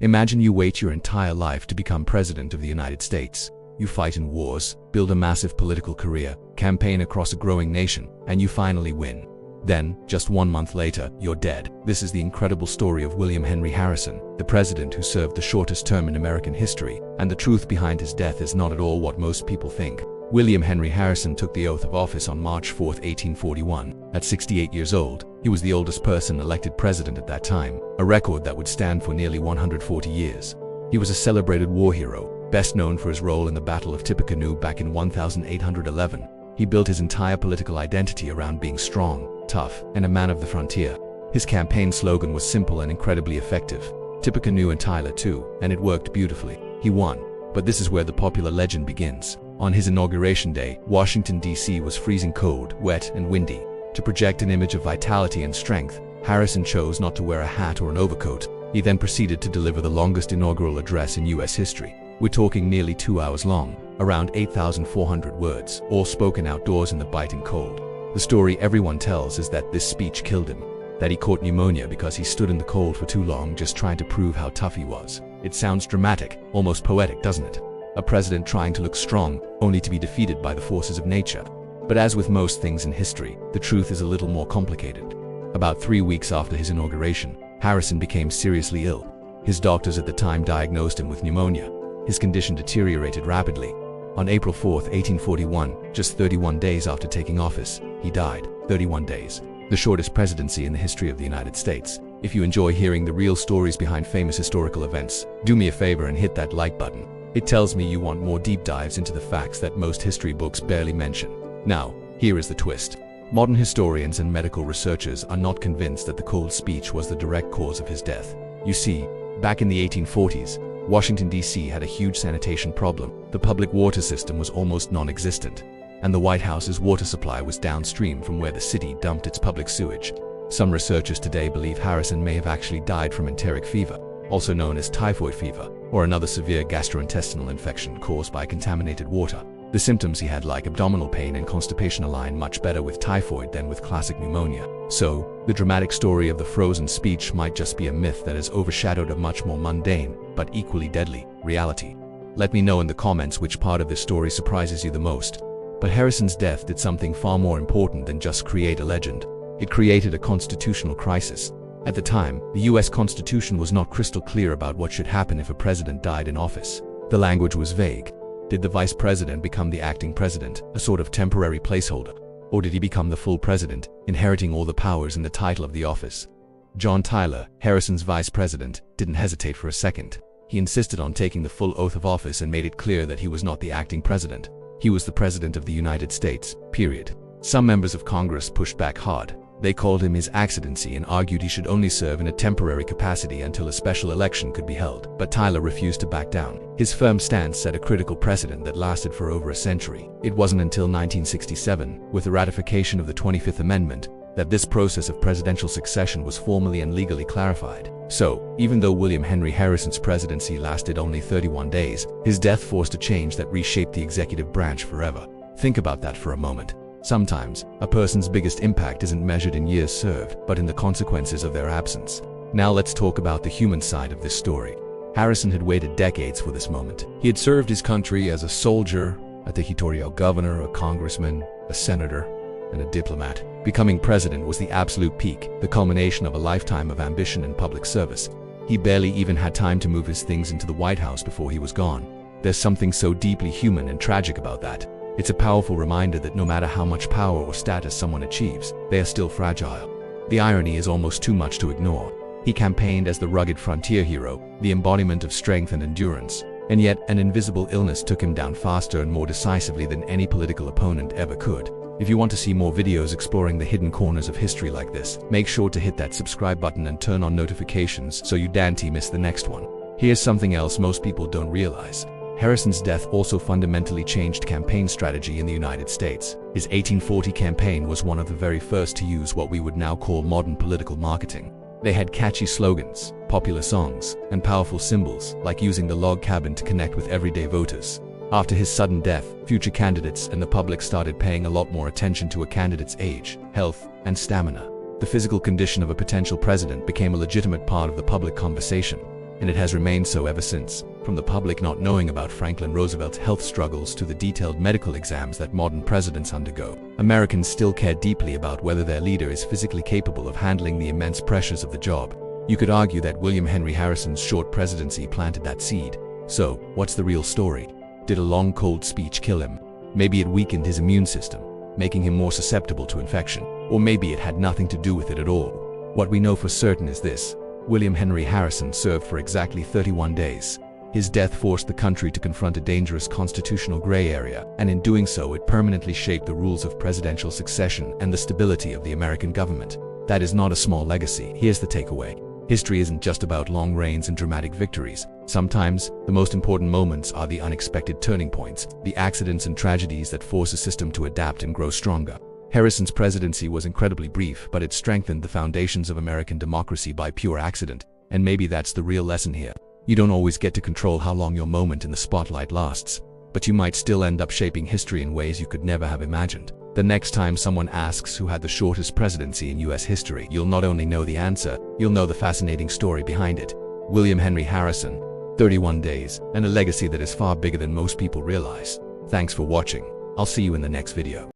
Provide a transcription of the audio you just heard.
Imagine you wait your entire life to become president of the United States. You fight in wars, build a massive political career, campaign across a growing nation, and you finally win. Then, just 1 month later, you're dead. This is the incredible story of William Henry Harrison, the president who served the shortest term in American history, and the truth behind his death is not at all what most people think. William Henry Harrison took the oath of office on March 4, 1841. At 68 years old, he was the oldest person elected president at that time, a record that would stand for nearly 140 years. He was a celebrated war hero, best known for his role in the Battle of Tippecanoe back in 1811. He built his entire political identity around being strong, tough, and a man of the frontier. His campaign slogan was simple and incredibly effective. Tippecanoe and Tyler too, and it worked beautifully. He won. But this is where the popular legend begins. On his inauguration day, Washington, D.C. was freezing cold, wet, and windy. To project an image of vitality and strength, Harrison chose not to wear a hat or an overcoat. He then proceeded to deliver the longest inaugural address in U.S. history. We're talking nearly 2 hours long, around 8,400 words, all spoken outdoors in the biting cold. The story everyone tells is that this speech killed him, that he caught pneumonia because he stood in the cold for too long just trying to prove how tough he was. It sounds dramatic, almost poetic, doesn't it? A president trying to look strong, only to be defeated by the forces of nature. But as with most things in history, the truth is a little more complicated. About 3 weeks after his inauguration, Harrison became seriously ill. His doctors at the time diagnosed him with pneumonia. His condition deteriorated rapidly. On April 4, 1841, just 31 days after taking office, he died. 31 days. The shortest presidency in the history of the United States. If you enjoy hearing the real stories behind famous historical events, do me a favor and hit that like button. It tells me you want more deep dives into the facts that most history books barely mention. Now, here is the twist. Modern historians and medical researchers are not convinced that the cold speech was the direct cause of his death. You see, back in the 1840s, Washington, D.C. had a huge sanitation problem. The public water system was almost non-existent, and the White House's water supply was downstream from where the city dumped its public sewage. Some researchers today believe Harrison may have actually died from enteric fever, also known as typhoid fever, or another severe gastrointestinal infection caused by contaminated water. The symptoms he had, like abdominal pain and constipation, align much better with typhoid than with classic pneumonia. So, the dramatic story of the frozen speech might just be a myth that has overshadowed a much more mundane, but equally deadly, reality. Let me know in the comments which part of this story surprises you the most. But Harrison's death did something far more important than just create a legend. It created a constitutional crisis. At the time, the US Constitution was not crystal clear about what should happen if a president died in office. The language was vague. Did the vice president become the acting president, a sort of temporary placeholder? Or did he become the full president, inheriting all the powers and the title of the office? John Tyler, Harrison's vice president, didn't hesitate for a second. He insisted on taking the full oath of office and made it clear that he was not the acting president. He was the president of the United States, period. Some members of Congress pushed back hard. They called him His Excellency and argued he should only serve in a temporary capacity until a special election could be held. But Tyler refused to back down. His firm stance set a critical precedent that lasted for over a century. It wasn't until 1967, with the ratification of the 25th Amendment, that this process of presidential succession was formally and legally clarified. So, even though William Henry Harrison's presidency lasted only 31 days, his death forced a change that reshaped the executive branch forever. Think about that for a moment. Sometimes, a person's biggest impact isn't measured in years served, but in the consequences of their absence. Now let's talk about the human side of this story. Harrison had waited decades for this moment. He had served his country as a soldier, a territorial governor, a congressman, a senator, and a diplomat. Becoming president was the absolute peak, the culmination of a lifetime of ambition and public service. He barely even had time to move his things into the White House before he was gone. There's something so deeply human and tragic about that. It's a powerful reminder that no matter how much power or status someone achieves, they are still fragile. The irony is almost too much to ignore. He campaigned as the rugged frontier hero, the embodiment of strength and endurance, and yet an invisible illness took him down faster and more decisively than any political opponent ever could. If you want to see more videos exploring the hidden corners of history like this, make sure to hit that subscribe button and turn on notifications so you don't miss the next one. Here's something else most people don't realize. Harrison's death also fundamentally changed campaign strategy in the United States. His 1840 campaign was one of the very first to use what we would now call modern political marketing. They had catchy slogans, popular songs, and powerful symbols, like using the log cabin to connect with everyday voters. After his sudden death, future candidates and the public started paying a lot more attention to a candidate's age, health, and stamina. The physical condition of a potential president became a legitimate part of the public conversation. and it has remained so ever since. From the public not knowing about Franklin Roosevelt's health struggles to the detailed medical exams that modern presidents undergo, Americans still care deeply about whether their leader is physically capable of handling the immense pressures of the job. You could argue that William Henry Harrison's short presidency planted that seed. So, what's the real story? Did a long cold speech kill him? Maybe it weakened his immune system, making him more susceptible to infection. Or maybe it had nothing to do with it at all. What we know for certain is this: William Henry Harrison served for exactly 31 days. His death forced the country to confront a dangerous constitutional gray area, and in doing so it permanently shaped the rules of presidential succession and the stability of the American government. That is not a small legacy. Here's the takeaway. History isn't just about long reigns and dramatic victories. Sometimes, the most important moments are the unexpected turning points, the accidents and tragedies that force a system to adapt and grow stronger. Harrison's presidency was incredibly brief, but it strengthened the foundations of American democracy by pure accident. And maybe that's the real lesson here. You don't always get to control how long your moment in the spotlight lasts, but you might still end up shaping history in ways you could never have imagined. The next time someone asks who had the shortest presidency in US history, you'll not only know the answer, you'll know the fascinating story behind it. William Henry Harrison, 31 days, and a legacy that is far bigger than most people realize. Thanks for watching. I'll see you in the next video.